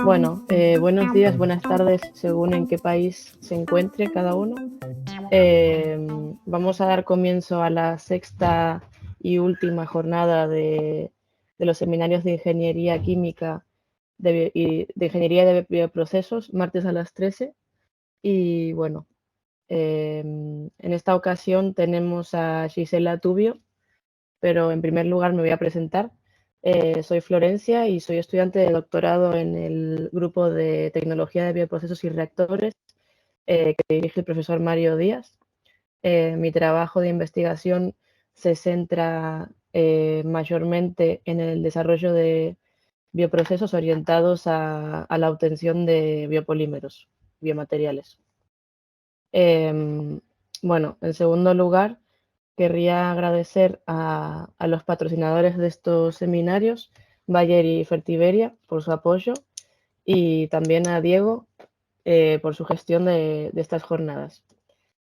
Bueno, buenos días, buenas tardes, según en qué país se encuentre cada uno. Vamos a dar comienzo a la sexta y última jornada de los seminarios de Ingeniería Química y de Ingeniería de Bioprocesos, martes a las 13. Y bueno, en esta ocasión tenemos a Gisela Tubio, pero en primer lugar me voy a presentar. Soy Florencia y soy estudiante de doctorado en el grupo de Tecnología de Bioprocesos y Reactores que dirige el profesor Mario Díaz. Mi trabajo de investigación se centra mayormente en el desarrollo de bioprocesos orientados a la obtención de biopolímeros, biomateriales. Bueno, en segundo lugar, querría agradecer a los patrocinadores de estos seminarios, Bayer y Fertiberia, por su apoyo, y también a Diego por su gestión de estas jornadas.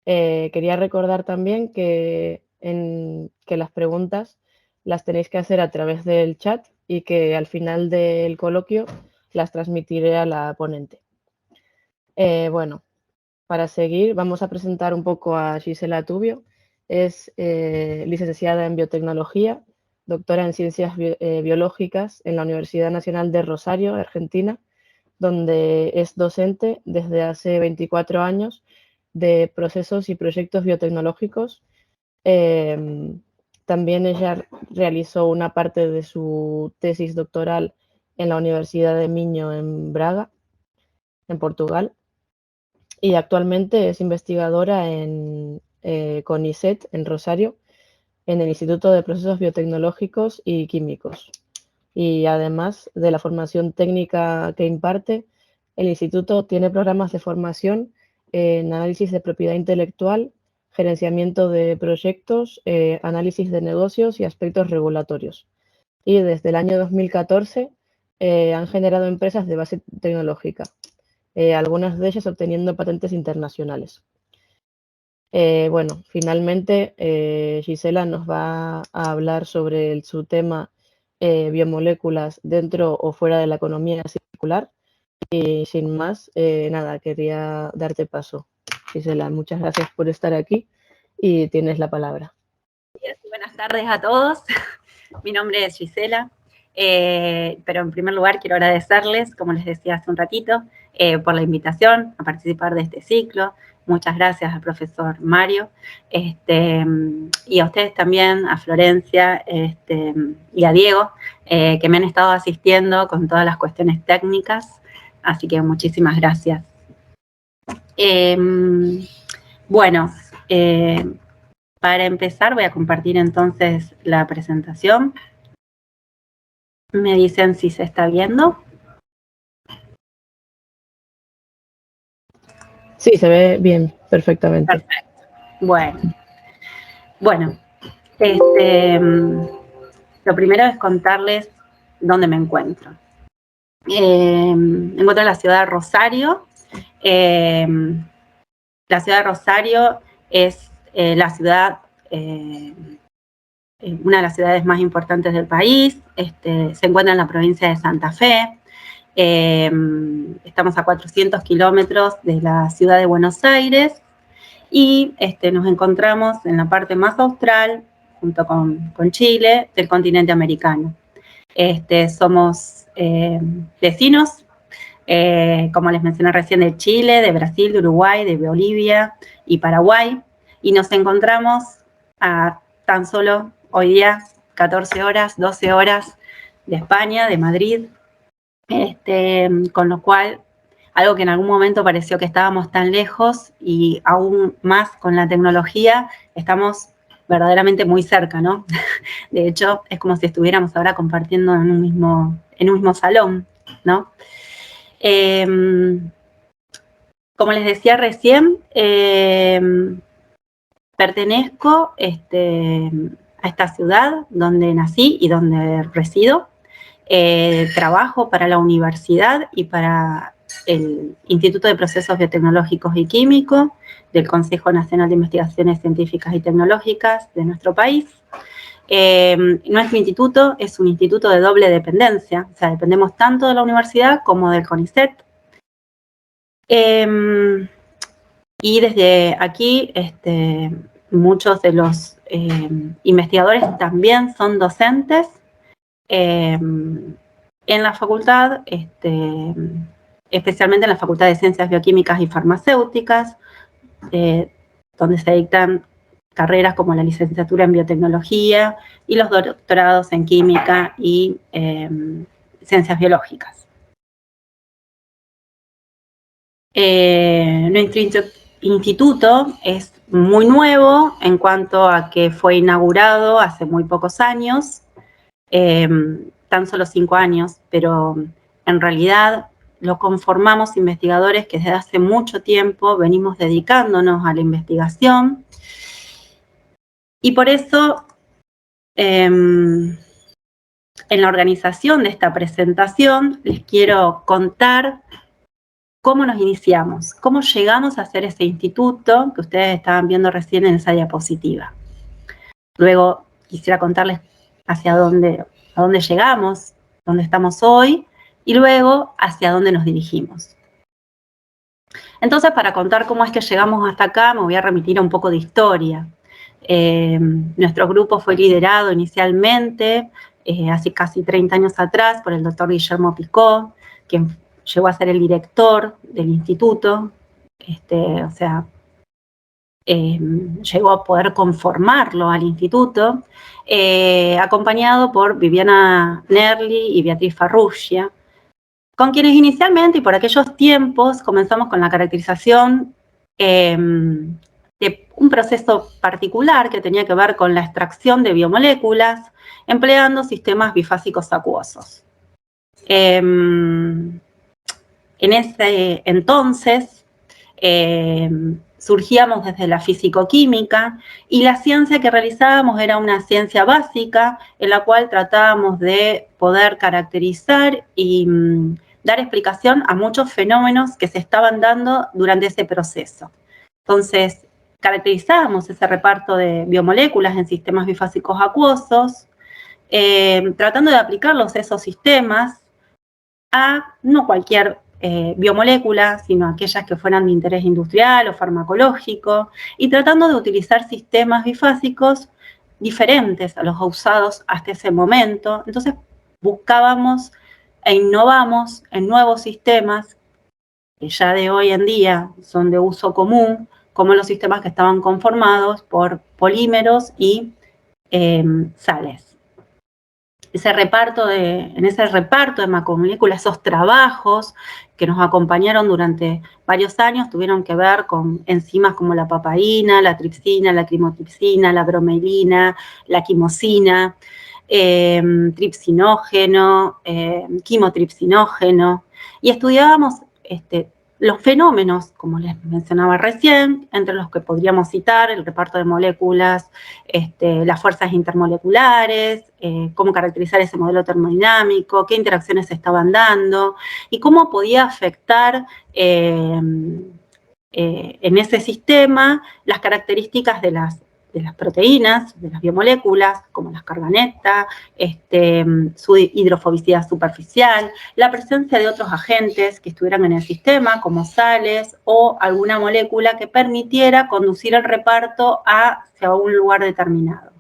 Quería recordar también que las preguntas las tenéis que hacer a través del chat y que al final del coloquio las transmitiré a la ponente. Bueno, para seguir vamos a presentar un poco a Gisela Tubio. Es licenciada en Biotecnología, doctora en Ciencias Biológicas en la Universidad Nacional de Rosario, Argentina, donde es docente desde hace 24 años de procesos y proyectos biotecnológicos. También ella realizó una parte de su tesis doctoral en la Universidad de Minho, en Braga, en Portugal, y actualmente es investigadora en CONICET, en Rosario, en el Instituto de Procesos Biotecnológicos y Químicos. Y además de la formación técnica que imparte, el instituto tiene programas de formación en análisis de propiedad intelectual, gerenciamiento de proyectos, análisis de negocios y aspectos regulatorios. Y desde el año 2014 han generado empresas de base tecnológica, algunas de ellas obteniendo patentes internacionales. Bueno, finalmente Gisela nos va a hablar sobre su tema biomoléculas dentro o fuera de la economía circular. Y sin más, nada, quería darte paso. Gisela, muchas gracias por estar aquí y tienes la palabra. Buenas tardes a todos. Mi nombre es Gisela, pero en primer lugar quiero agradecerles, como les decía hace un ratito, por la invitación a participar de este ciclo. Muchas gracias al profesor Mario, y a ustedes también, a Florencia y a Diego, que me han estado asistiendo con todas las cuestiones técnicas, así que muchísimas gracias. Bueno, para empezar voy a compartir entonces la presentación. Me dicen si se está viendo. Sí, se ve bien, perfectamente. Perfecto. Bueno, lo primero es contarles dónde me encuentro. Me encuentro en la ciudad de Rosario. La ciudad de Rosario es la ciudad, una de las ciudades más importantes del país. Se encuentra en la provincia de Santa Fe. Estamos a 400 kilómetros de la ciudad de Buenos Aires y nos encontramos en la parte más austral, junto con Chile, del continente americano. Somos vecinos, como les mencioné recién, de Chile, de Brasil, de Uruguay, de Bolivia y Paraguay, y nos encontramos a tan solo hoy día 14 horas, 12 horas de España, de Madrid, con lo cual, algo que en algún momento pareció que estábamos tan lejos y aún más con la tecnología, estamos verdaderamente muy cerca, ¿no? De hecho, es como si estuviéramos ahora compartiendo en un mismo salón, ¿no? Como les decía recién, pertenezco a esta ciudad donde nací y donde resido. Trabajo para la universidad y para el Instituto de Procesos Biotecnológicos y Químicos del Consejo Nacional de Investigaciones Científicas y Tecnológicas de nuestro país. Nuestro instituto es un instituto de doble dependencia, o sea, dependemos tanto de la universidad como del CONICET. Y desde aquí, muchos de los investigadores también son docentes en la facultad, especialmente en la Facultad de Ciencias Bioquímicas y Farmacéuticas, donde se dictan carreras como la licenciatura en biotecnología y los doctorados en química y ciencias biológicas. Nuestro instituto es muy nuevo en cuanto a que fue inaugurado hace muy pocos años, tan solo 5 años, pero en realidad lo conformamos investigadores que desde hace mucho tiempo venimos dedicándonos a la investigación. Y por eso, en la organización de esta presentación, les quiero contar cómo nos iniciamos, cómo llegamos a hacer ese instituto que ustedes estaban viendo recién en esa diapositiva. Luego quisiera contarles a dónde llegamos, dónde estamos hoy, y luego hacia dónde nos dirigimos. Entonces, para contar cómo es que llegamos hasta acá, me voy a remitir a un poco de historia. Nuestro grupo fue liderado inicialmente, hace casi 30 años atrás, por el doctor Guillermo Picó, quien llegó a ser el director del instituto, llegó a poder conformarlo al instituto, acompañado por Viviana Nerli y Beatriz Farrugia, con quienes inicialmente y por aquellos tiempos comenzamos con la caracterización de un proceso particular que tenía que ver con la extracción de biomoléculas empleando sistemas bifásicos acuosos. En ese entonces surgíamos desde la fisicoquímica y la ciencia que realizábamos era una ciencia básica en la cual tratábamos de poder caracterizar y dar explicación a muchos fenómenos que se estaban dando durante ese proceso. Entonces, caracterizábamos ese reparto de biomoléculas en sistemas bifásicos acuosos, tratando de aplicarlos esos sistemas a no cualquier biomolécula, sino aquellas que fueran de interés industrial o farmacológico, y tratando de utilizar sistemas bifásicos diferentes a los usados hasta ese momento. Entonces buscábamos e innovamos en nuevos sistemas que ya de hoy en día son de uso común, como los sistemas que estaban conformados por polímeros y sales. En ese reparto de macromoléculas, esos trabajos que nos acompañaron durante varios años tuvieron que ver con enzimas como la papaína, la tripsina, la crimotripsina, la bromelina, la quimosina, tripsinógeno, quimotripsinógeno, y estudiábamos los fenómenos, como les mencionaba recién, entre los que podríamos citar el reparto de moléculas, las fuerzas intermoleculares, cómo caracterizar ese modelo termodinámico, qué interacciones se estaban dando y cómo podía afectar en ese sistema las características de las proteínas, de las biomoléculas, como las carganetas, su hidrofobicidad superficial, la presencia de otros agentes que estuvieran en el sistema, como sales o alguna molécula que permitiera conducir el reparto hacia un lugar determinado.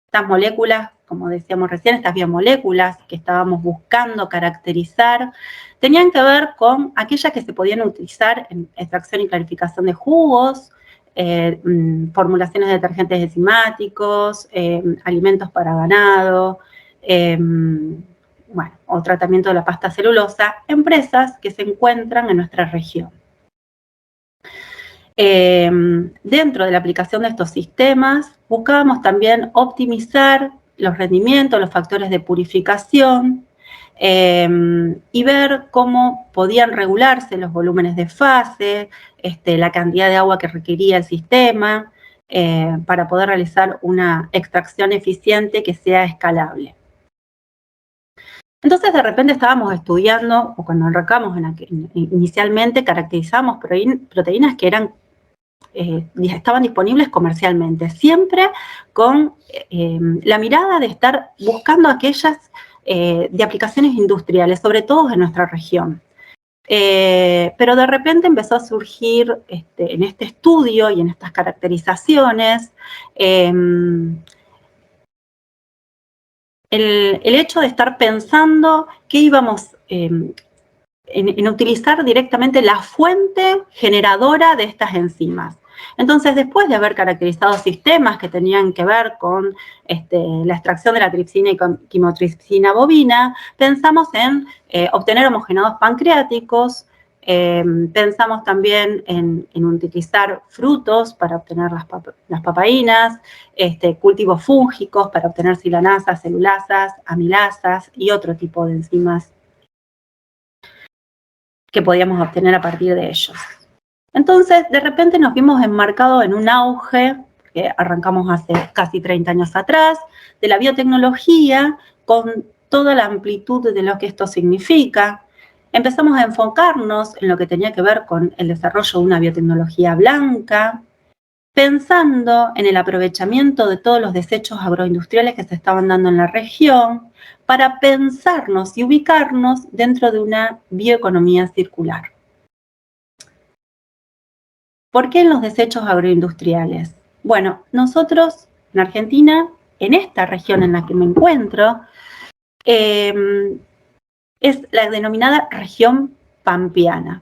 Estas moléculas, como decíamos recién, estas biomoléculas que estábamos buscando caracterizar, tenían que ver con aquellas que se podían utilizar en extracción y clarificación de jugos, formulaciones de detergentes enzimáticos, alimentos para ganado, o tratamiento de la pasta celulosa, empresas que se encuentran en nuestra región. Dentro de la aplicación de estos sistemas, buscábamos también optimizar los rendimientos, los factores de purificación, y ver cómo podían regularse los volúmenes de fase, la cantidad de agua que requería el sistema, para poder realizar una extracción eficiente que sea escalable. Entonces, de repente estábamos estudiando, o cuando arrancamos inicialmente, caracterizamos proteínas que eran estaban disponibles comercialmente, siempre con la mirada de estar buscando aquellas de aplicaciones industriales, sobre todo en nuestra región. Pero de repente empezó a surgir en este estudio y en estas caracterizaciones el hecho de estar pensando que íbamos en utilizar directamente la fuente generadora de estas enzimas. Entonces, después de haber caracterizado sistemas que tenían que ver con la extracción de la tripsina y quimotripsina bovina, pensamos en obtener homogenados pancreáticos, pensamos también en utilizar frutos para obtener las papaínas, cultivos fúngicos para obtener silanasas, celulasas, amilasas y otro tipo de enzimas que podíamos obtener a partir de ellos. Entonces, de repente nos vimos enmarcados en un auge, que arrancamos hace casi 30 años atrás, de la biotecnología, con toda la amplitud de lo que esto significa. Empezamos a enfocarnos en lo que tenía que ver con el desarrollo de una biotecnología blanca, pensando en el aprovechamiento de todos los desechos agroindustriales que se estaban dando en la región, para pensarnos y ubicarnos dentro de una bioeconomía circular. ¿Por qué en los desechos agroindustriales? Bueno, nosotros en Argentina, en esta región en la que me encuentro, es la denominada región pampeana.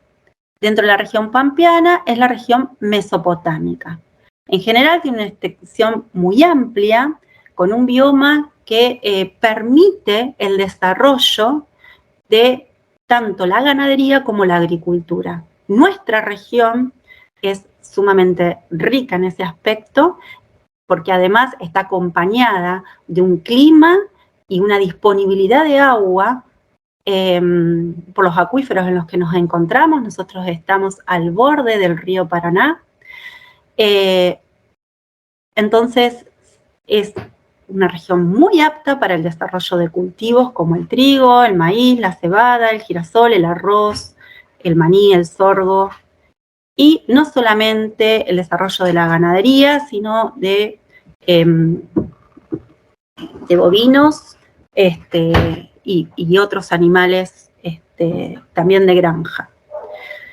Dentro de la región pampeana es la región mesopotámica. En general tiene una extensión muy amplia, con un bioma que permite el desarrollo de tanto la ganadería como la agricultura. Nuestra región es sumamente rica en ese aspecto, porque además está acompañada de un clima y una disponibilidad de agua por los acuíferos en los que nos encontramos. Nosotros estamos al borde del río Paraná. Entonces, es una región muy apta para el desarrollo de cultivos como el trigo, el maíz, la cebada, el girasol, el arroz, el maní, el sorgo, y no solamente el desarrollo de la ganadería, sino de bovinos y otros animales también de granja.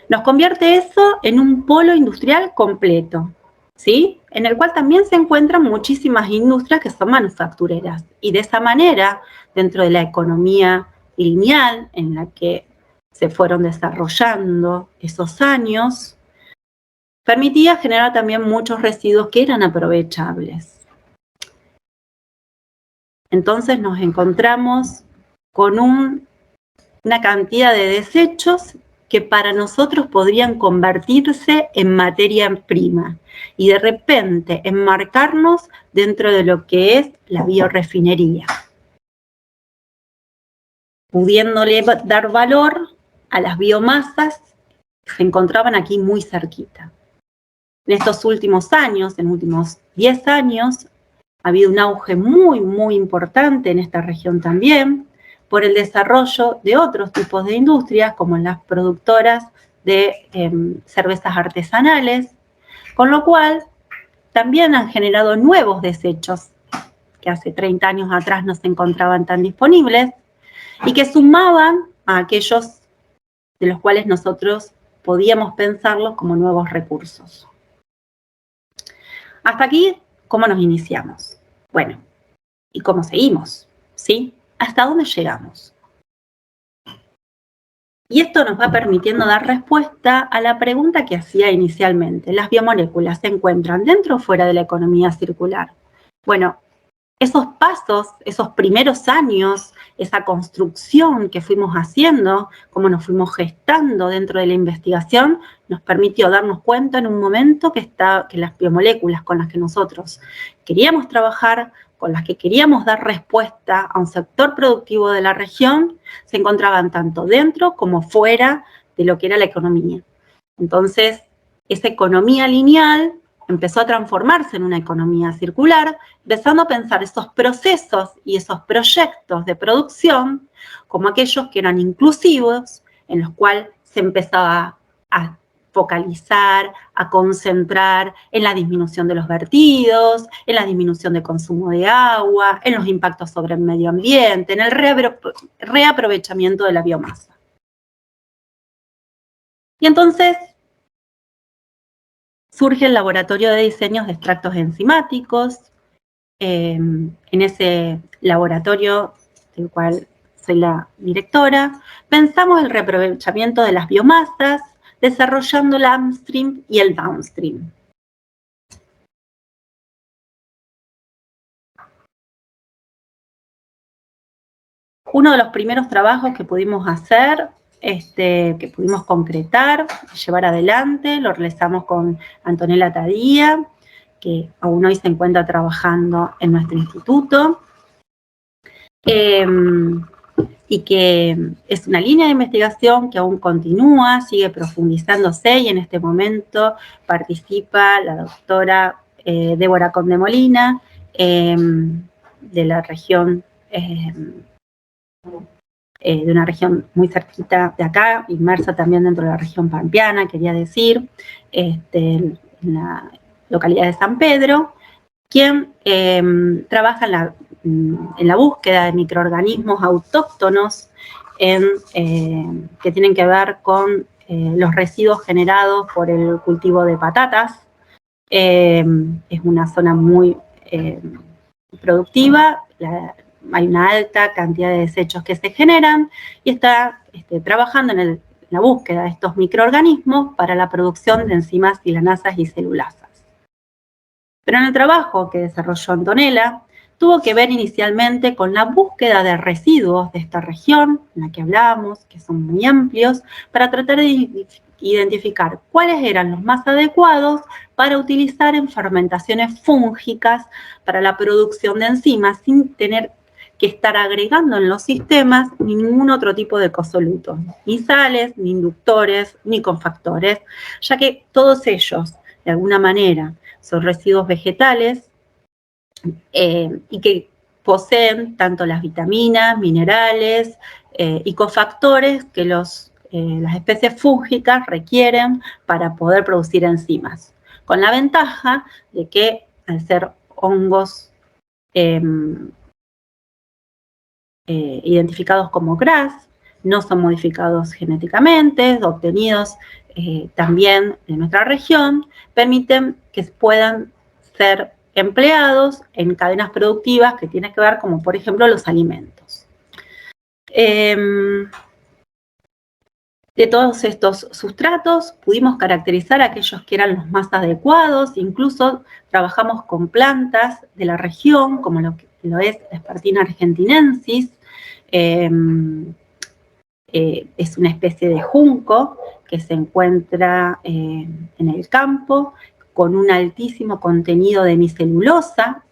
Nos convierte eso en un polo industrial completo, ¿sí? En el cual también se encuentran muchísimas industrias que son manufactureras. Y de esa manera, dentro de la economía lineal en la que se fueron desarrollando esos años, permitía generar también muchos residuos que eran aprovechables. Entonces nos encontramos con una cantidad de desechos que para nosotros podrían convertirse en materia prima y de repente enmarcarnos dentro de lo que es la biorefinería, pudiéndole dar valor a las biomasas que se encontraban aquí muy cerquita. En estos últimos años, en los últimos 10 años, ha habido un auge muy, muy importante en esta región también, por el desarrollo de otros tipos de industrias, como las productoras de cervezas artesanales, con lo cual también han generado nuevos desechos que hace 30 años atrás no se encontraban tan disponibles y que sumaban a aquellos de los cuales nosotros podíamos pensarlos como nuevos recursos. Hasta aquí, ¿cómo nos iniciamos? Bueno, ¿y cómo seguimos? ¿Sí? ¿Hasta dónde llegamos? Y esto nos va permitiendo dar respuesta a la pregunta que hacía inicialmente. ¿Las biomoléculas se encuentran dentro o fuera de la economía circular? Bueno, esos pasos, esos primeros años, esa construcción que fuimos haciendo, cómo nos fuimos gestando dentro de la investigación, nos permitió darnos cuenta en un momento que las biomoléculas con las que nosotros queríamos trabajar, con las que queríamos dar respuesta a un sector productivo de la región, se encontraban tanto dentro como fuera de lo que era la economía. Entonces, esa economía lineal empezó a transformarse en una economía circular, empezando a pensar esos procesos y esos proyectos de producción como aquellos que eran inclusivos, en los cuales se empezaba a focalizar, a concentrar en la disminución de los vertidos, en la disminución de consumo de agua, en los impactos sobre el medio ambiente, en el reaprovechamiento de la biomasa. Y entonces surge el laboratorio de diseños de extractos enzimáticos. En ese laboratorio, del cual soy la directora, pensamos el reaprovechamiento de las biomasas, desarrollando el upstream y el downstream. Uno de los primeros trabajos que pudimos hacer, que pudimos concretar, llevar adelante, lo realizamos con Antonella Tadía, que aún hoy se encuentra trabajando en nuestro instituto, y que es una línea de investigación que aún continúa, sigue profundizándose, y en este momento participa la doctora Débora Conde Molina, de la región, de una región muy cerquita de acá, inmersa también dentro de la región pampeana, quería decir, en la localidad de San Pedro, quien trabaja en la búsqueda de microorganismos autóctonos que tienen que ver con los residuos generados por el cultivo de patatas. Es una zona muy productiva, hay una alta cantidad de desechos que se generan, y está trabajando en la búsqueda de estos microorganismos para la producción de enzimas silanasas y celulasas. Pero en el trabajo que desarrolló Antonella, tuvo que ver inicialmente con la búsqueda de residuos de esta región, en la que hablábamos, que son muy amplios, para tratar de identificar cuáles eran los más adecuados para utilizar en fermentaciones fúngicas para la producción de enzimas, sin tener que estar agregando en los sistemas ningún otro tipo de cosolutos, ni sales, ni inductores, ni cofactores, ya que todos ellos, de alguna manera, son residuos vegetales y que poseen tanto las vitaminas, minerales y cofactores que las especies fúngicas requieren para poder producir enzimas, con la ventaja de que al ser hongos identificados como GRAS, no son modificados genéticamente, obtenidos también de nuestra región, permiten que puedan ser empleados en cadenas productivas que tienen que ver, como por ejemplo los alimentos. De todos estos sustratos pudimos caracterizar aquellos que eran los más adecuados, incluso trabajamos con plantas de la región, como lo es la Spartina argentinensis. Es una especie de junco que se encuentra en el campo, con un altísimo contenido de hemicelulosa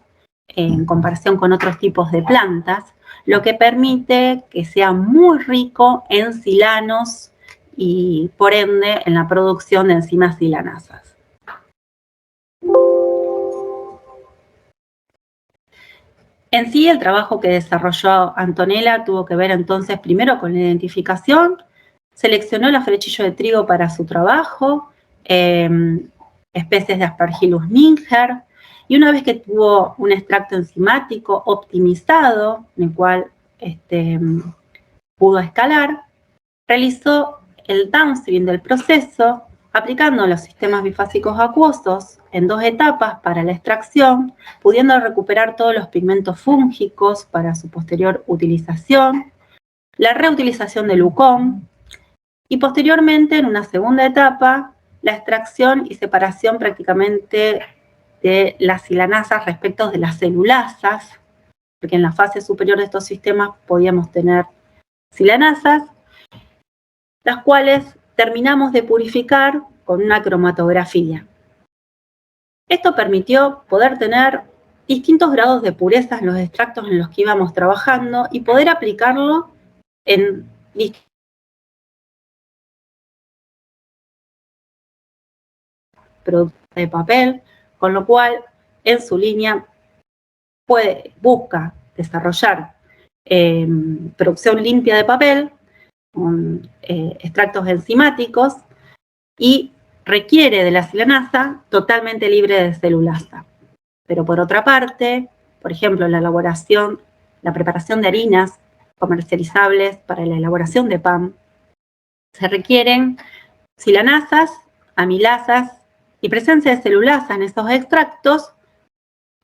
en comparación con otros tipos de plantas, lo que permite que sea muy rico en silanos y por ende en la producción de enzimas silanasas. En sí, el trabajo que desarrolló Antonella tuvo que ver entonces primero con la identificación, seleccionó el afrechillo de trigo para su trabajo, especies de Aspergillus niger, y una vez que tuvo un extracto enzimático optimizado, en el cual pudo escalar, realizó el downstream del proceso, aplicando los sistemas bifásicos acuosos en 2 etapas para la extracción, pudiendo recuperar todos los pigmentos fúngicos para su posterior utilización, la reutilización del UCOM, y posteriormente, en una segunda etapa, la extracción y separación prácticamente de las silanasas respecto de las celulasas, porque en la fase superior de estos sistemas podíamos tener silanasas, las cuales terminamos de purificar con una cromatografía. Esto permitió poder tener distintos grados de pureza en los extractos en los que íbamos trabajando y poder aplicarlo en productos de papel, con lo cual en su línea busca desarrollar producción limpia de papel con extractos enzimáticos y requiere de la silanasa totalmente libre de celulasa. Pero por otra parte, por ejemplo, la preparación de harinas comercializables para la elaboración de pan, se requieren silanasas, amilasas y presencia de celulasa en esos extractos,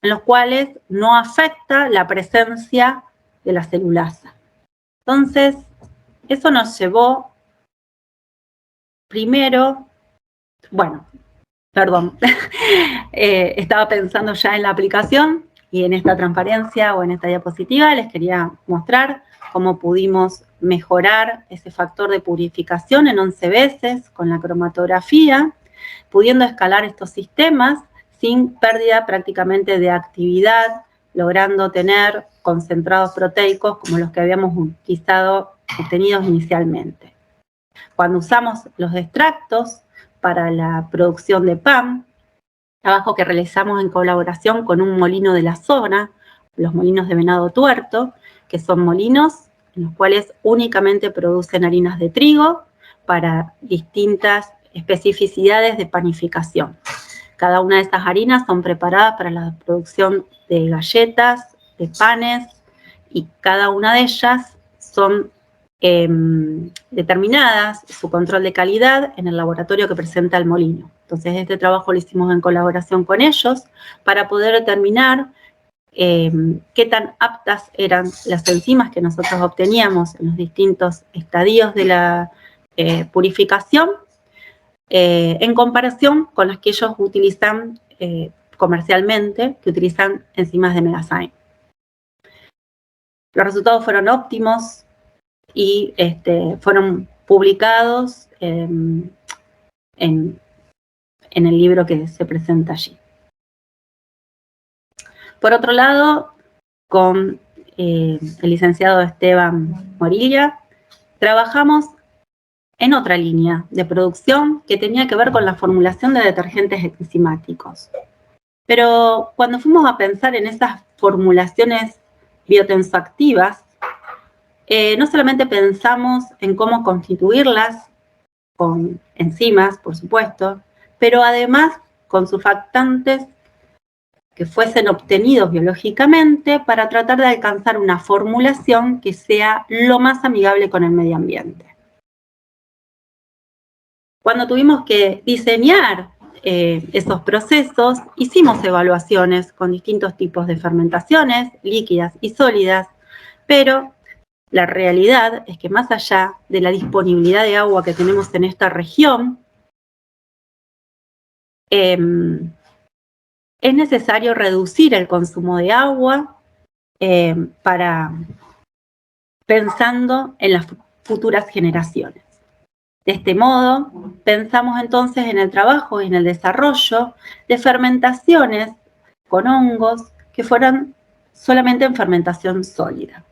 en los cuales no afecta la presencia de la celulasa. Entonces, eso nos llevó primero, estaba pensando ya en la aplicación y en esta transparencia o en esta diapositiva les quería mostrar cómo pudimos mejorar ese factor de purificación en 11 veces con la cromatografía, pudiendo escalar estos sistemas sin pérdida prácticamente de actividad, logrando tener concentrados proteicos como los que habíamos obtenidos inicialmente. Cuando usamos los extractos para la producción de pan, trabajo que realizamos en colaboración con un molino de la zona, los molinos de Venado Tuerto, que son molinos en los cuales únicamente producen harinas de trigo para distintas especificidades de panificación. Cada una de estas harinas son preparadas para la producción de galletas, de panes, y cada una de ellas son determinadas su control de calidad en el laboratorio que presenta el molino. Entonces, este trabajo lo hicimos en colaboración con ellos para poder determinar qué tan aptas eran las enzimas que nosotros obteníamos en los distintos estadios de la purificación en comparación con las que ellos utilizan comercialmente, que utilizan enzimas de Megazyme. Los resultados fueron óptimos y fueron publicados en el libro que se presenta allí. Por otro lado, con el licenciado Esteban Morilla, trabajamos en otra línea de producción que tenía que ver con la formulación de detergentes enzimáticos. Pero cuando fuimos a pensar en esas formulaciones biotensoactivas, no solamente pensamos en cómo constituirlas con enzimas, por supuesto, pero además con surfactantes que fuesen obtenidos biológicamente para tratar de alcanzar una formulación que sea lo más amigable con el medio ambiente. Cuando tuvimos que diseñar esos procesos, hicimos evaluaciones con distintos tipos de fermentaciones, líquidas y sólidas, pero la realidad es que más allá de la disponibilidad de agua que tenemos en esta región, es necesario reducir el consumo de agua pensando en las futuras generaciones. De este modo, pensamos entonces en el trabajo y en el desarrollo de fermentaciones con hongos que fueran solamente en fermentación sólida.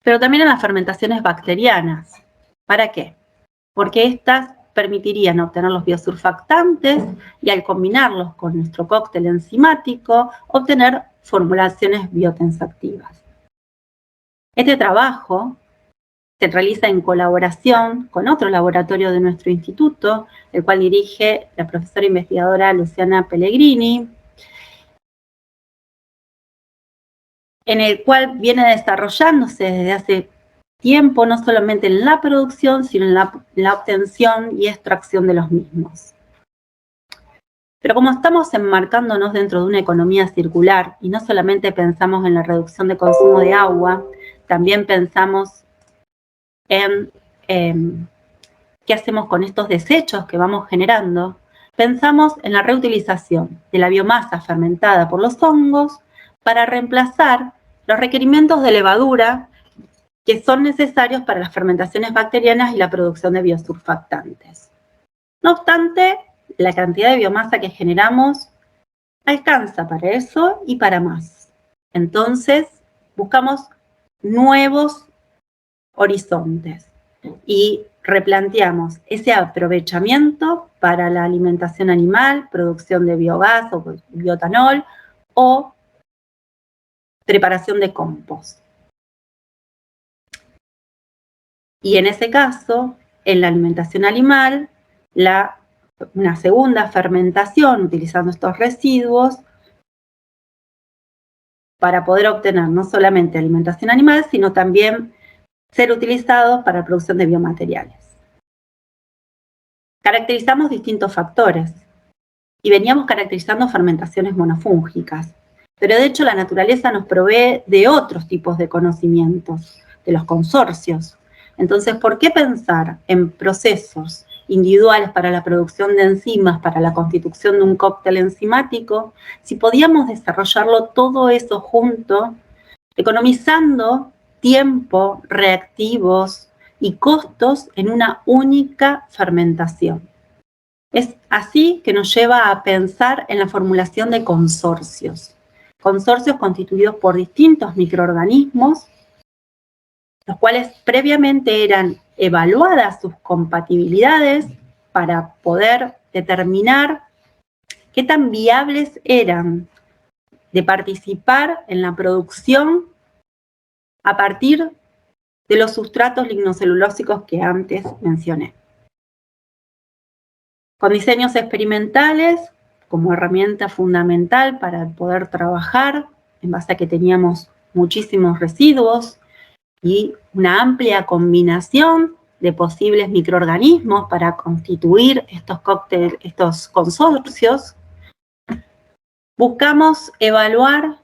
Pero también en las fermentaciones bacterianas. ¿Para qué? Porque estas permitirían obtener los biosurfactantes y al combinarlos con nuestro cóctel enzimático, obtener formulaciones biotensoactivas. Este trabajo se realiza en colaboración con otro laboratorio de nuestro instituto, el cual dirige la profesora investigadora Luciana Pellegrini, en el cual viene desarrollándose desde hace tiempo, no solamente en la producción, sino en la obtención y extracción de los mismos. Pero como estamos enmarcándonos dentro de una economía circular y no solamente pensamos en la reducción de consumo de agua, también pensamos en qué hacemos con estos desechos que vamos generando, pensamos en la reutilización de la biomasa fermentada por los hongos para reemplazar los requerimientos de levadura que son necesarios para las fermentaciones bacterianas y la producción de biosurfactantes. No obstante, la cantidad de biomasa que generamos alcanza para eso y para más. Entonces, buscamos nuevos horizontes y replanteamos ese aprovechamiento para la alimentación animal, producción de biogás o bioetanol, o preparación de compost. Y en ese caso, en la alimentación animal, una segunda fermentación utilizando estos residuos para poder obtener no solamente alimentación animal, sino también ser utilizados para la producción de biomateriales. Caracterizamos distintos factores y veníamos caracterizando fermentaciones monofúngicas, pero de hecho la naturaleza nos provee de otros tipos de conocimientos, de los consorcios. Entonces, ¿por qué pensar en procesos individuales para la producción de enzimas, para la constitución de un cóctel enzimático, si podíamos desarrollarlo todo eso junto, economizando tiempo, reactivos y costos en una única fermentación? Es así que nos lleva a pensar en la formulación de consorcios. Consorcios constituidos por distintos microorganismos, los cuales previamente eran evaluadas sus compatibilidades para poder determinar qué tan viables eran de participar en la producción a partir de los sustratos lignocelulósicos que antes mencioné. Con diseños experimentales como herramienta fundamental para poder trabajar, en base a que teníamos muchísimos residuos y una amplia combinación de posibles microorganismos para constituir estos cócteles, estos consorcios, buscamos evaluar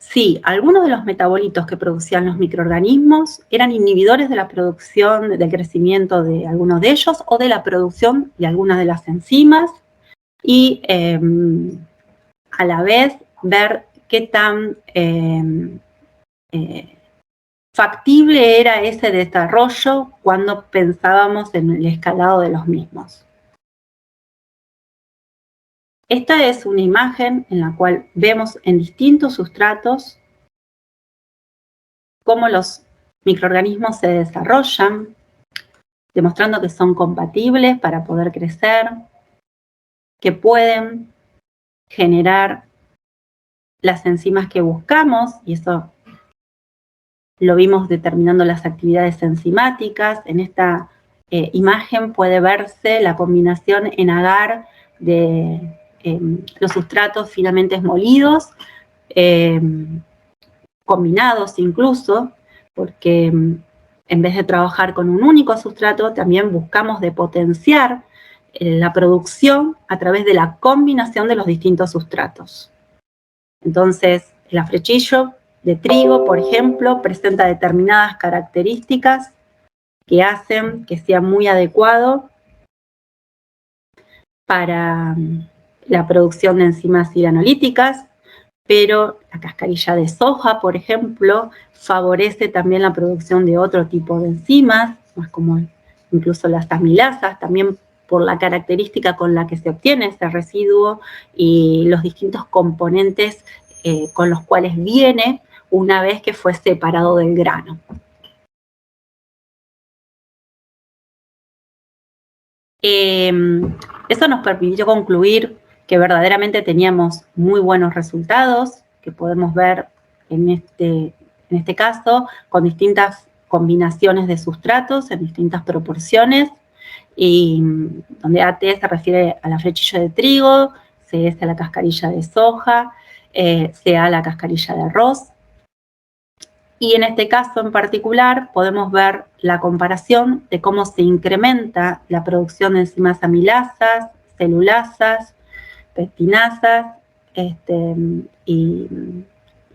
si algunos de los metabolitos que producían los microorganismos eran inhibidores de la producción, del crecimiento de algunos de ellos o de la producción de algunas de las enzimas y a la vez ver qué tan factible era ese desarrollo cuando pensábamos en el escalado de los mismos. Esta es una imagen en la cual vemos en distintos sustratos cómo los microorganismos se desarrollan, demostrando que son compatibles para poder crecer, que pueden generar las enzimas que buscamos, y eso lo vimos determinando las actividades enzimáticas. En esta imagen puede verse la combinación en agar de los sustratos finamente molidos, combinados incluso, porque en vez de trabajar con un único sustrato, también buscamos de potenciar la producción a través de la combinación de los distintos sustratos. Entonces, el afrechillo de trigo, por ejemplo, presenta determinadas características que hacen que sea muy adecuado para la producción de enzimas ciranolíticas, pero la cascarilla de soja, por ejemplo, favorece también la producción de otro tipo de enzimas, más como incluso las amilasas, también por la característica con la que se obtiene ese residuo y los distintos componentes con los cuales viene una vez que fue separado del grano. Eso nos permitió concluir que verdaderamente teníamos muy buenos resultados, que podemos ver en este caso, con distintas combinaciones de sustratos en distintas proporciones, y donde AT se refiere al afrechillo de trigo, CS a la cascarilla de soja, CA a la cascarilla de arroz. Y en este caso en particular podemos ver la comparación de cómo se incrementa la producción de enzimas amilasas, celulasas, pectinasas y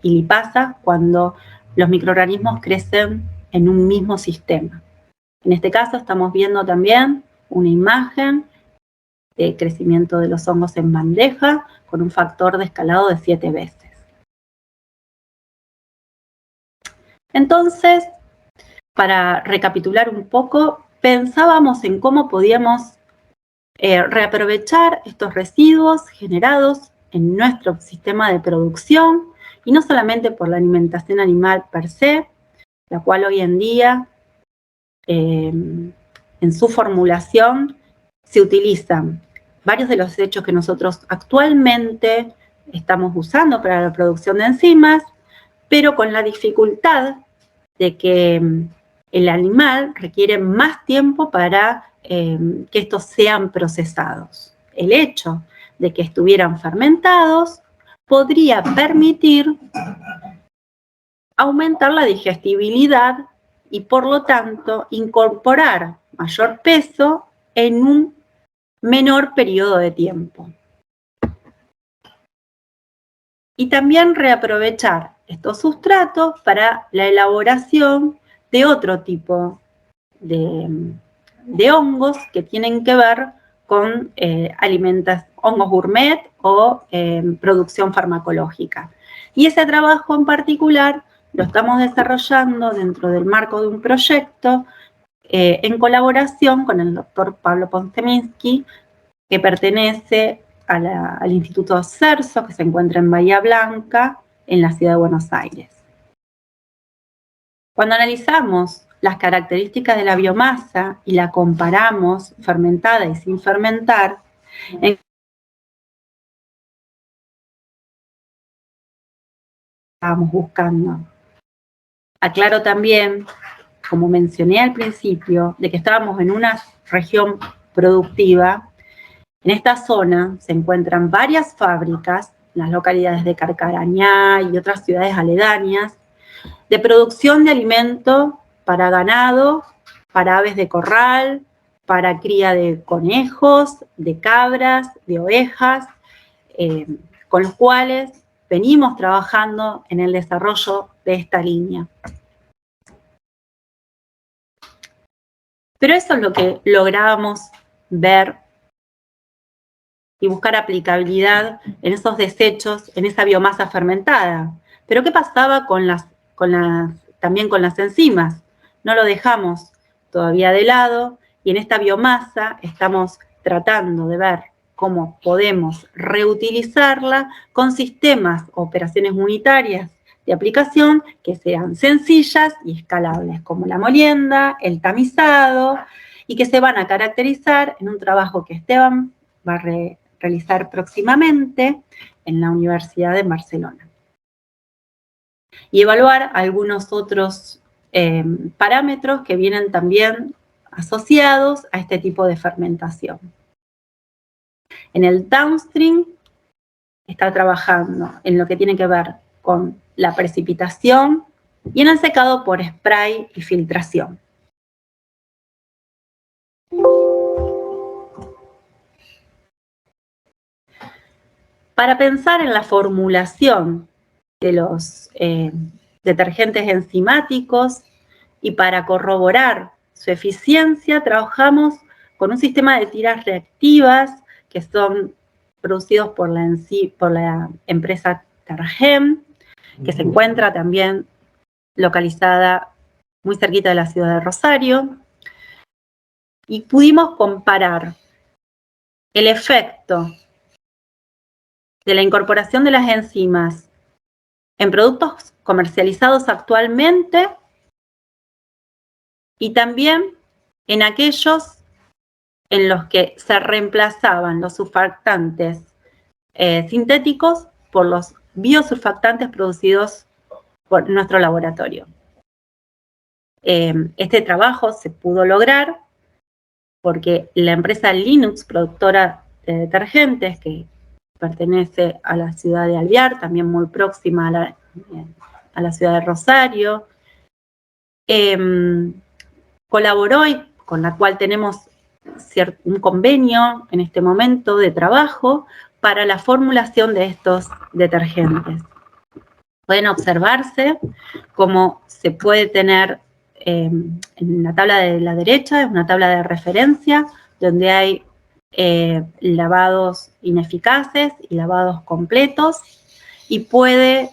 lipasas cuando los microorganismos crecen en un mismo sistema. En este caso estamos viendo también una imagen de crecimiento de los hongos en bandeja con un factor de escalado de 7 veces. Entonces, para recapitular un poco, pensábamos en cómo podíamos reaprovechar estos residuos generados en nuestro sistema de producción, y no solamente por la alimentación animal per se, la cual hoy en día, en su formulación, se utilizan varios de los desechos que nosotros actualmente estamos usando para la producción de enzimas, pero con la dificultad de que el animal requiere más tiempo para que estos sean procesados. El hecho de que estuvieran fermentados podría permitir aumentar la digestibilidad y, por lo tanto, incorporar mayor peso en un menor periodo de tiempo. Y también reaprovechar estos sustratos para la elaboración de otro tipo de hongos que tienen que ver con hongos gourmet o producción farmacológica. Y ese trabajo en particular lo estamos desarrollando dentro del marco de un proyecto en colaboración con el doctor Pablo Ponteminsky, que pertenece al Instituto CERSO, que se encuentra en Bahía Blanca, en la ciudad de Buenos Aires. Cuando analizamos las características de la biomasa y la comparamos fermentada y sin fermentar, estábamos buscando. Aclaro también, como mencioné al principio, de que estábamos en una región productiva. En esta zona se encuentran varias fábricas, en las localidades de Carcarañá y otras ciudades aledañas, de producción de alimento para ganado, para aves de corral, para cría de conejos, de cabras, de ovejas, con los cuales venimos trabajando en el desarrollo de esta línea. Pero eso es lo que lográbamos ver y buscar aplicabilidad en esos desechos, en esa biomasa fermentada. Pero ¿qué pasaba también con las enzimas? No lo dejamos todavía de lado y en esta biomasa estamos tratando de ver cómo podemos reutilizarla con sistemas o operaciones unitarias de aplicación que sean sencillas y escalables, como la molienda, el tamizado, y que se van a caracterizar en un trabajo que Esteban va a realizar próximamente en la Universidad de Barcelona. Y evaluar algunos otros parámetros que vienen también asociados a este tipo de fermentación. En el downstream está trabajando en lo que tiene que ver con la precipitación y en el secado por spray y filtración. Para pensar en la formulación de los detergentes enzimáticos y para corroborar su eficiencia, trabajamos con un sistema de tiras reactivas que son producidos por la empresa Tergem, que se encuentra también localizada muy cerquita de la ciudad de Rosario, y pudimos comparar el efecto de la incorporación de las enzimas en productos comercializados actualmente y también en aquellos en los que se reemplazaban los surfactantes sintéticos por los biosurfactantes producidos por nuestro laboratorio. Este trabajo se pudo lograr porque la empresa Linux, productora de detergentes, que pertenece a la ciudad de Alvear, también muy próxima a la ciudad de Rosario, colaboró y con la cual tenemos un convenio en este momento de trabajo para la formulación de estos detergentes. Pueden observarse cómo se puede tener en la tabla de la derecha, es una tabla de referencia donde hay lavados ineficaces y lavados completos y puede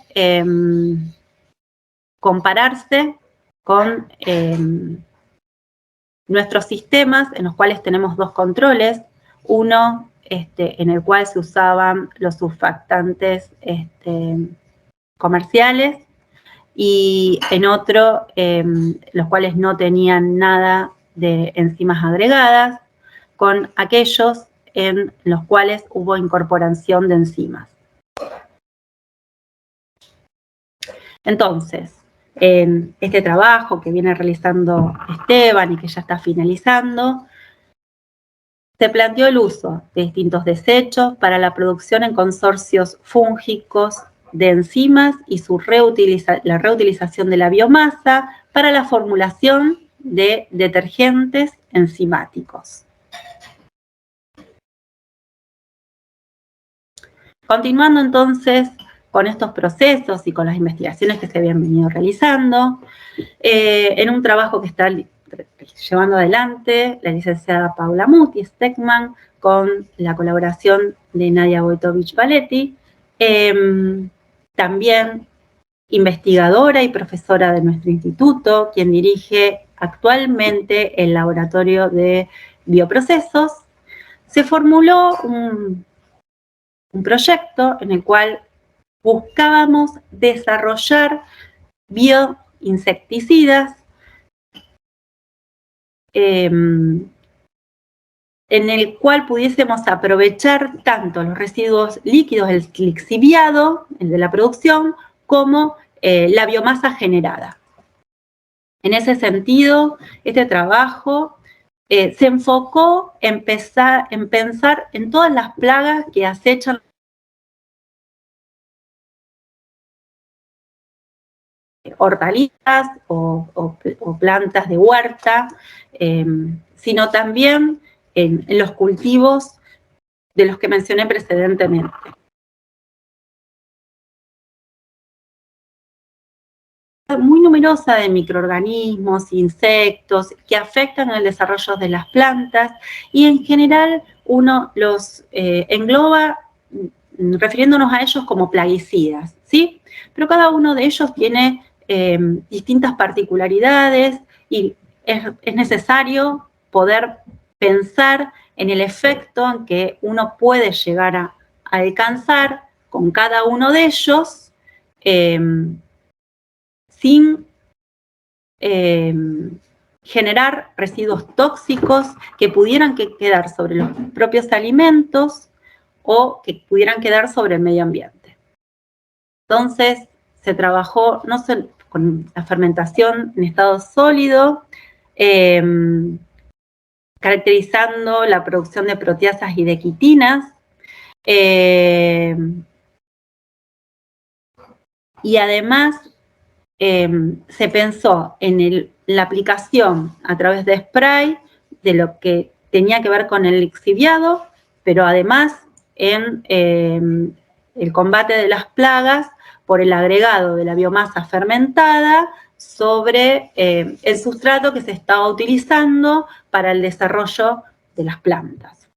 compararse con nuestros sistemas en los cuales tenemos dos controles, uno en el cual se usaban los surfactantes comerciales y en otro los cuales no tenían nada de enzimas agregadas, con aquellos en los cuales hubo incorporación de enzimas. Entonces, en este trabajo que viene realizando Esteban y que ya está finalizando, se planteó el uso de distintos desechos para la producción en consorcios fúngicos de enzimas y la reutilización de la biomasa para la formulación de detergentes enzimáticos. Continuando entonces con estos procesos y con las investigaciones que se habían venido realizando, en un trabajo que está llevando adelante la licenciada Paula Muti Steckman con la colaboración de Nadia Wojtowicz-Valetti, también investigadora y profesora de nuestro instituto, quien dirige actualmente el laboratorio de bioprocesos, se formuló un proyecto en el cual buscábamos desarrollar bioinsecticidas en el cual pudiésemos aprovechar tanto los residuos líquidos del lixiviado, el de la producción, como la biomasa generada. En ese sentido, este trabajo se enfocó en pensar en todas las plagas que acechan hortalizas o plantas de huerta, sino también en los cultivos de los que mencioné precedentemente. Muy numerosa de microorganismos, insectos, que afectan el desarrollo de las plantas y en general uno los engloba refiriéndonos a ellos como plaguicidas, ¿sí? Pero cada uno de ellos tiene distintas particularidades y es necesario poder pensar en el efecto en que uno puede llegar a alcanzar con cada uno de ellos sin generar residuos tóxicos que pudieran quedar sobre los propios alimentos o que pudieran quedar sobre el medio ambiente. Entonces, se trabajó no solo con la fermentación en estado sólido, caracterizando la producción de proteasas y de quitinas, y además se pensó en la aplicación a través de spray de lo que tenía que ver con el lixiviado, pero además en el combate de las plagas por el agregado de la biomasa fermentada sobre el sustrato que se estaba utilizando para el desarrollo de las plantas.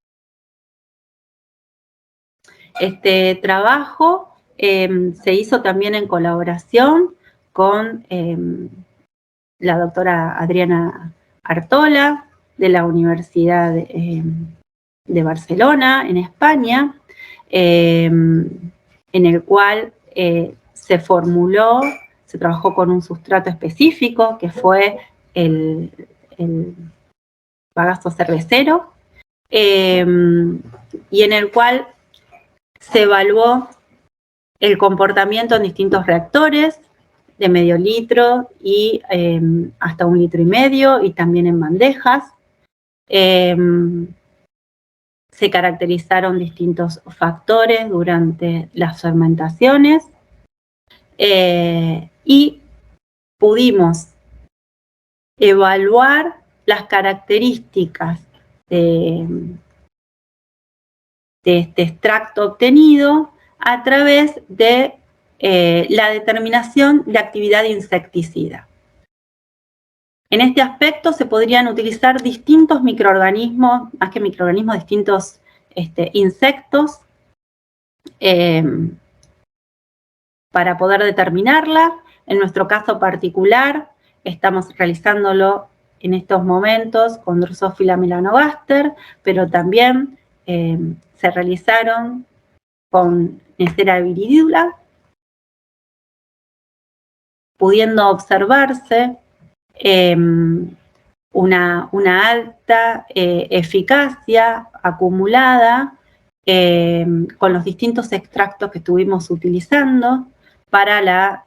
Este trabajo se hizo también en colaboración con la doctora Adriana Artola de la Universidad de Barcelona, en España, en el cual se trabajó con un sustrato específico que fue el bagazo cervecero, y en el cual se evaluó el comportamiento en distintos reactores de medio litro y hasta 1,5 litros y también en bandejas. Se caracterizaron distintos factores durante las fermentaciones y pudimos evaluar las características de este extracto obtenido a través de la determinación de actividad insecticida. En este aspecto se podrían utilizar distintos microorganismos, más que microorganismos, distintos insectos para poder determinarla. En nuestro caso particular, estamos realizándolo en estos momentos con Drosophila melanogaster, pero también se realizaron con Neisseria viridula, pudiendo observarse una alta eficacia acumulada con los distintos extractos que estuvimos utilizando para la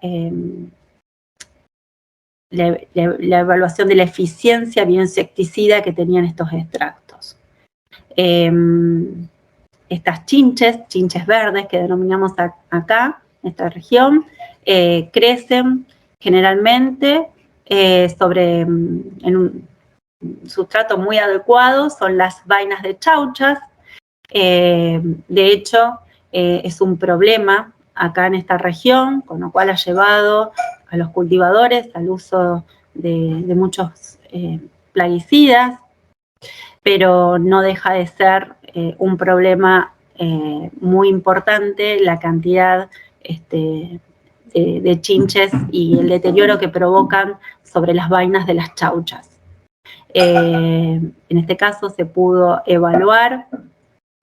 evaluación de la eficiencia bioinsecticida que tenían estos extractos. Estas chinches verdes que denominamos acá, en esta región, crecen generalmente en un sustrato muy adecuado, son las vainas de chauchas. De hecho, es un problema acá en esta región, con lo cual ha llevado a los cultivadores al uso de muchos plaguicidas, pero no deja de ser un problema muy importante la cantidad de chinches y el deterioro que provocan sobre las vainas de las chauchas. En este caso se pudo evaluar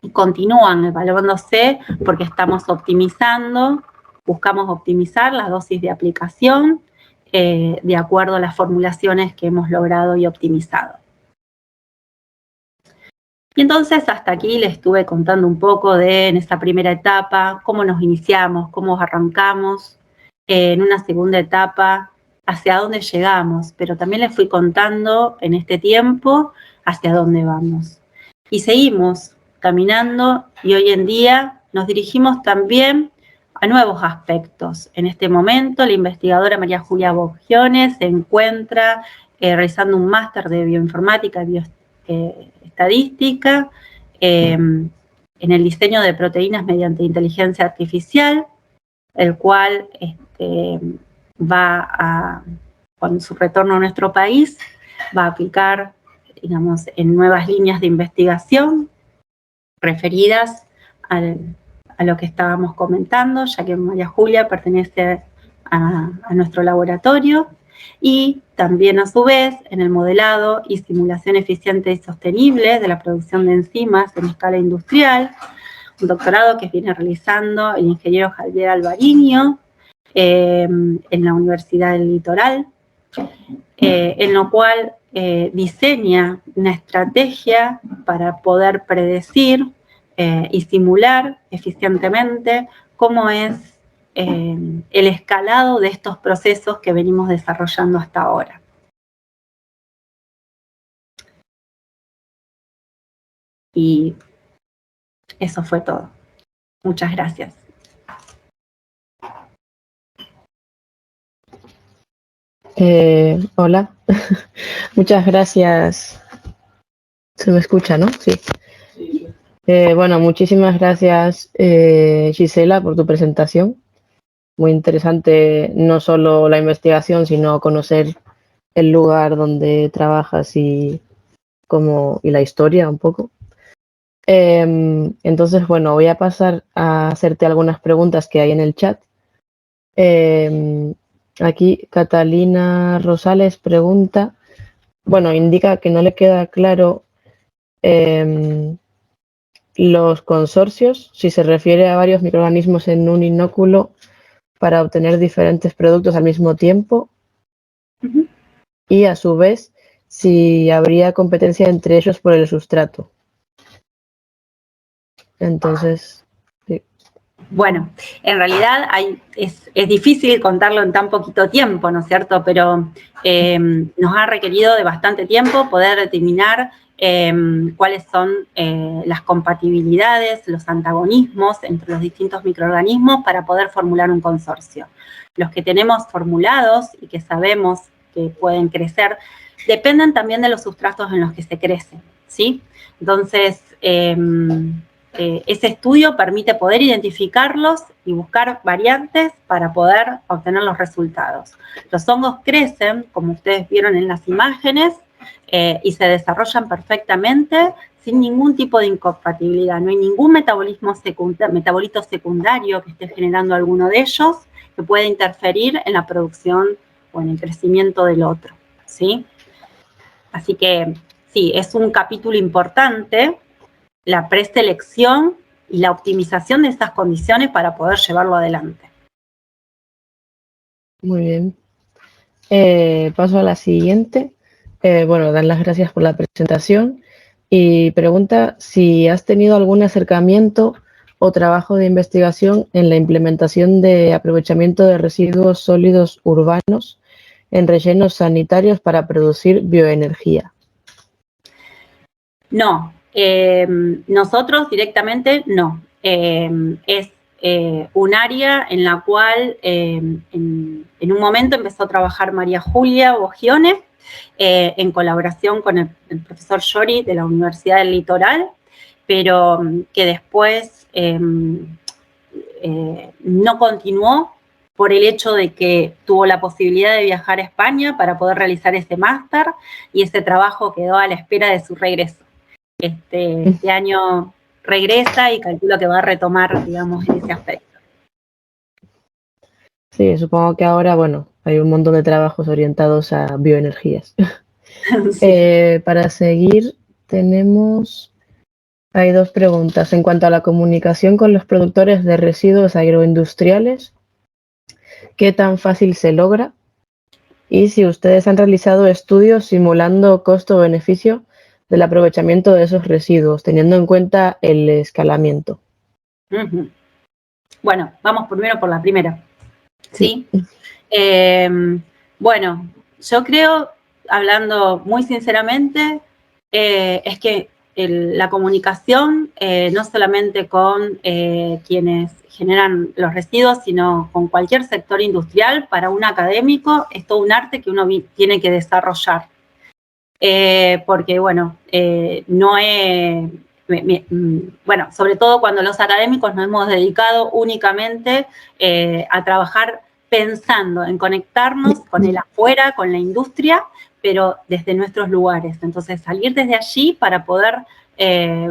y continúan evaluándose porque estamos optimizando, buscamos optimizar la dosis de aplicación de acuerdo a las formulaciones que hemos logrado y optimizado. Y entonces hasta aquí les estuve contando un poco en esta primera etapa, cómo nos iniciamos, cómo arrancamos, en una segunda etapa, hacia dónde llegamos, pero también les fui contando en este tiempo hacia dónde vamos. Y seguimos caminando y hoy en día nos dirigimos también a nuevos aspectos. En este momento la investigadora María Julia Bogiones se encuentra realizando un máster de bioinformática y estadística en el diseño de proteínas mediante inteligencia artificial, el cual con su retorno a nuestro país, va a aplicar, digamos, en nuevas líneas de investigación referidas a lo que estábamos comentando, ya que María Julia pertenece a nuestro laboratorio, y también a su vez en el modelado y simulación eficiente y sostenible de la producción de enzimas en escala industrial, un doctorado que viene realizando el ingeniero Javier Alvariño en la Universidad del Litoral, en lo cual diseña una estrategia para poder predecir y simular eficientemente cómo es el escalado de estos procesos que venimos desarrollando hasta ahora. Y eso fue todo. Muchas gracias. Hola, muchas gracias. ¿Se me escucha, no? Sí. Bueno, muchísimas gracias, Gisela, por tu presentación. Muy interesante no solo la investigación, sino conocer el lugar donde trabajas y la historia un poco. Entonces, bueno, voy a pasar a hacerte algunas preguntas que hay en el chat. Aquí Catalina Rosales pregunta, bueno, indica que no le queda claro los consorcios, si se refiere a varios microorganismos en un inóculo para obtener diferentes productos al mismo tiempo, y a su vez si habría competencia entre ellos por el sustrato. Entonces, sí. Bueno, en realidad es difícil contarlo en tan poquito tiempo, ¿no es cierto? Pero nos ha requerido de bastante tiempo poder determinar cuáles son las compatibilidades, los antagonismos entre los distintos microorganismos para poder formular un consorcio. Los que tenemos formulados y que sabemos que pueden crecer dependen también de los sustratos en los que se crecen, ¿sí? Entonces, ese estudio permite poder identificarlos y buscar variantes para poder obtener los resultados. Los hongos crecen, como ustedes vieron en las imágenes, y se desarrollan perfectamente sin ningún tipo de incompatibilidad. No hay ningún metabolito secundario que esté generando alguno de ellos que pueda interferir en la producción o en el crecimiento del otro, ¿sí? Así que, sí, es un capítulo importante la preselección y la optimización de estas condiciones para poder llevarlo adelante. Muy bien. Paso a la siguiente. Bueno, dan las gracias por la presentación y pregunta si has tenido algún acercamiento o trabajo de investigación en la implementación de aprovechamiento de residuos sólidos urbanos en rellenos sanitarios para producir bioenergía. No, nosotros directamente no. Es un área en la cual en un momento empezó a trabajar María Julia Bogione en colaboración con el profesor Llori de la Universidad del Litoral, pero que después no continuó por el hecho de que tuvo la posibilidad de viajar a España para poder realizar ese máster y ese trabajo quedó a la espera de su regreso. Este año regresa y calculo que va a retomar, digamos, en ese aspecto. Sí, supongo que ahora, bueno, hay un montón de trabajos orientados a bioenergías. Sí. Para seguir, hay dos preguntas. En cuanto a la comunicación con los productores de residuos agroindustriales, ¿qué tan fácil se logra? Y si ustedes han realizado estudios simulando costo-beneficio del aprovechamiento de esos residuos, teniendo en cuenta el escalamiento. Bueno, vamos primero por la primera. ¿Sí? Bueno, yo creo, hablando muy sinceramente, es que la comunicación, no solamente con quienes generan los residuos, sino con cualquier sector industrial, para un académico, es todo un arte que uno tiene que desarrollar. Porque, bueno, no es... bueno, sobre todo cuando los académicos nos hemos dedicado únicamente a trabajar pensando en conectarnos con el afuera, con la industria, pero desde nuestros lugares. Entonces, salir desde allí para poder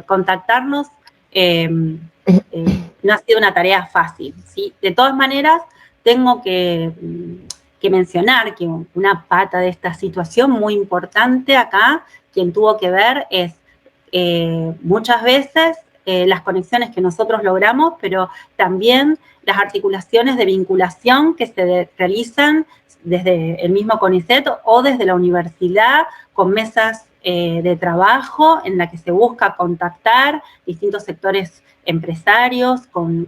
contactarnos no ha sido una tarea fácil, ¿sí? De todas maneras, tengo que mencionar que una pata de esta situación muy importante acá, quien tuvo que ver es muchas veces las conexiones que nosotros logramos, pero también las articulaciones de vinculación que se realizan desde el mismo CONICET o desde la universidad con mesas de trabajo en la que se busca contactar distintos sectores empresarios con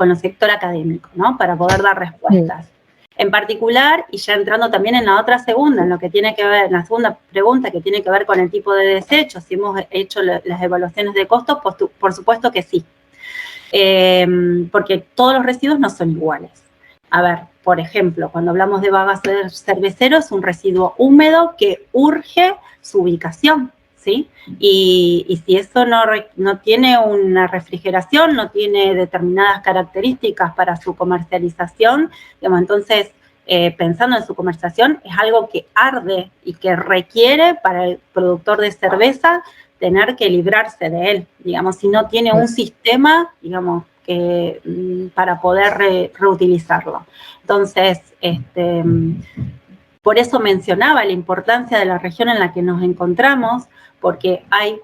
el sector académico, ¿no? Para poder dar respuestas. Sí. En particular, y ya entrando también en la otra segunda, en lo que tiene que ver, en la segunda pregunta que tiene que ver con el tipo de desechos, si hemos hecho las evaluaciones de costos, por supuesto que sí. Porque todos los residuos no son iguales. A ver, por ejemplo, cuando hablamos de bagazo cervecero, es un residuo húmedo que urge su ubicación, ¿sí? Y si eso no tiene una refrigeración, no tiene determinadas características para su comercialización, digamos, entonces, pensando en su comercialización, es algo que arde y que requiere para el productor de cerveza tener que librarse de él, digamos, si no tiene un sistema, digamos, para poder reutilizarlo. Entonces, por eso mencionaba la importancia de la región en la que nos encontramos, porque hay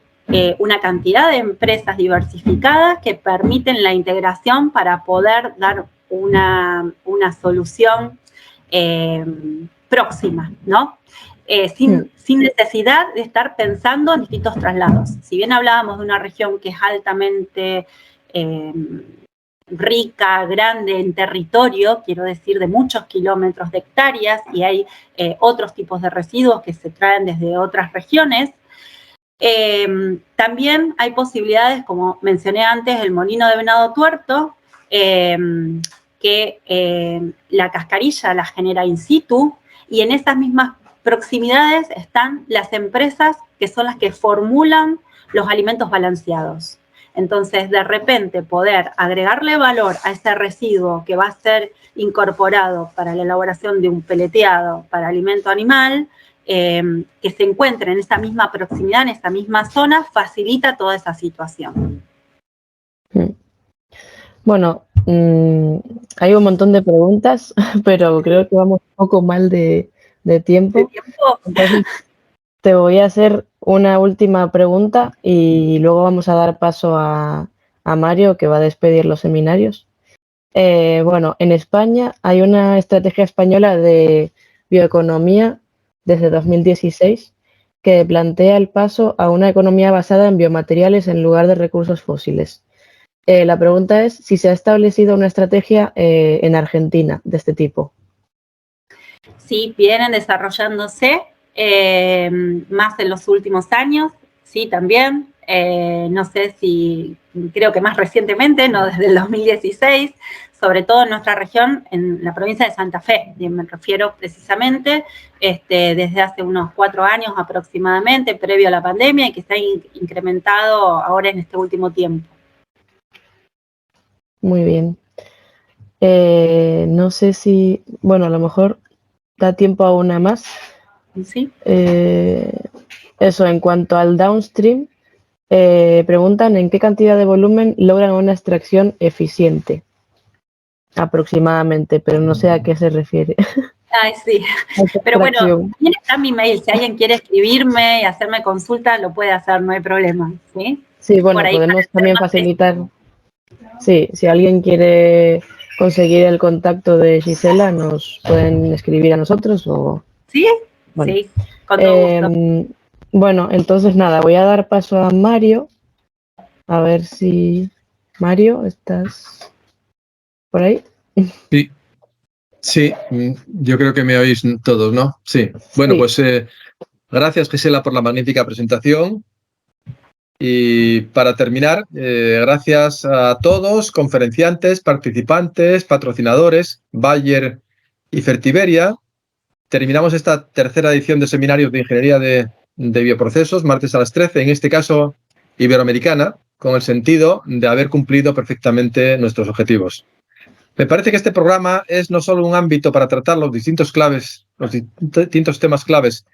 una cantidad de empresas diversificadas que permiten la integración para poder dar una solución próxima, ¿no? Sin necesidad de estar pensando en distintos traslados. Si bien hablábamos de una región que es altamente rica, grande en territorio, quiero decir, de muchos kilómetros de hectáreas, y hay otros tipos de residuos que se traen desde otras regiones, también hay posibilidades, como mencioné antes, el molino de Venado Tuerto, que la cascarilla la genera in situ, y en esas mismas proximidades están las empresas que son las que formulan los alimentos balanceados. Entonces, de repente, poder agregarle valor a ese residuo que va a ser incorporado para la elaboración de un peleteado para alimento animal, que se encuentre en esa misma proximidad, en esa misma zona, facilita toda esa situación. Bueno, hay un montón de preguntas, pero creo que vamos un poco mal de tiempo. Entonces, te voy a hacer una última pregunta y luego vamos a dar paso a Mario, que va a despedir los seminarios. Bueno, en España hay una estrategia española de bioeconomía desde 2016 que plantea el paso a una economía basada en biomateriales en lugar de recursos fósiles. La pregunta es si se ha establecido una estrategia en Argentina de este tipo. Sí, vienen desarrollándose más en los últimos años, sí, también. No sé si, creo que más recientemente, no desde el 2016, sobre todo en nuestra región, en la provincia de Santa Fe, me refiero precisamente, desde hace unos 4 años aproximadamente, previo a la pandemia, y que se ha incrementado ahora en este último tiempo. Muy bien. No sé si, bueno, a lo mejor da tiempo a una más. ¿Sí? Eso, en cuanto al downstream, preguntan en qué cantidad de volumen logran una extracción eficiente, aproximadamente, pero no sé a qué se refiere. Ay, sí. Pero bueno, también está mi mail. Si alguien quiere escribirme y hacerme consulta, lo puede hacer, no hay problema. Sí, sí, bueno, podemos también facilitar. Sí, si alguien quiere conseguir el contacto de Gisela, nos pueden escribir a nosotros o... ¿Sí? Bueno, sí, con todo gusto. Bueno, entonces nada, voy a dar paso a Mario. A ver si... Mario, ¿estás por ahí? Sí. Sí, yo creo que me oís todos, ¿no? Sí. Bueno, sí. Pues gracias, Gisela, por la magnífica presentación. Y para terminar, gracias a todos, conferenciantes, participantes, patrocinadores, Bayer y Fertiberia. Terminamos esta tercera edición de seminarios de Ingeniería de Bioprocesos, martes a las 13, en este caso iberoamericana, con el sentido de haber cumplido perfectamente nuestros objetivos. Me parece que este programa es no solo un ámbito para tratar los distintos temas claves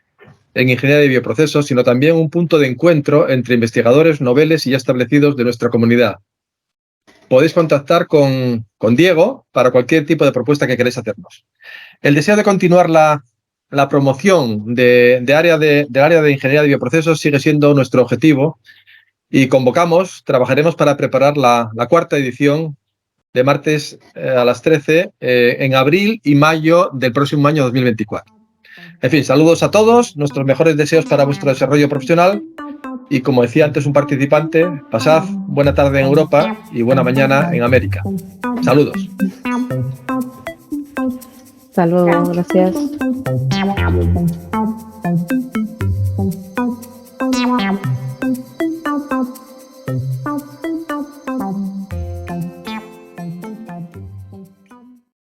en ingeniería de bioprocesos, sino también un punto de encuentro entre investigadores noveles y ya establecidos de nuestra comunidad. Podéis contactar con Diego para cualquier tipo de propuesta que queráis hacernos. El deseo de continuar la promoción del área de ingeniería de bioprocesos sigue siendo nuestro objetivo y trabajaremos para preparar la cuarta edición de martes a las 13 en abril y mayo del próximo año 2024. En fin, saludos a todos, nuestros mejores deseos para vuestro desarrollo profesional y, como decía antes un participante, pasad buena tarde en Europa y buena mañana en América. Saludos. Hasta luego, gracias.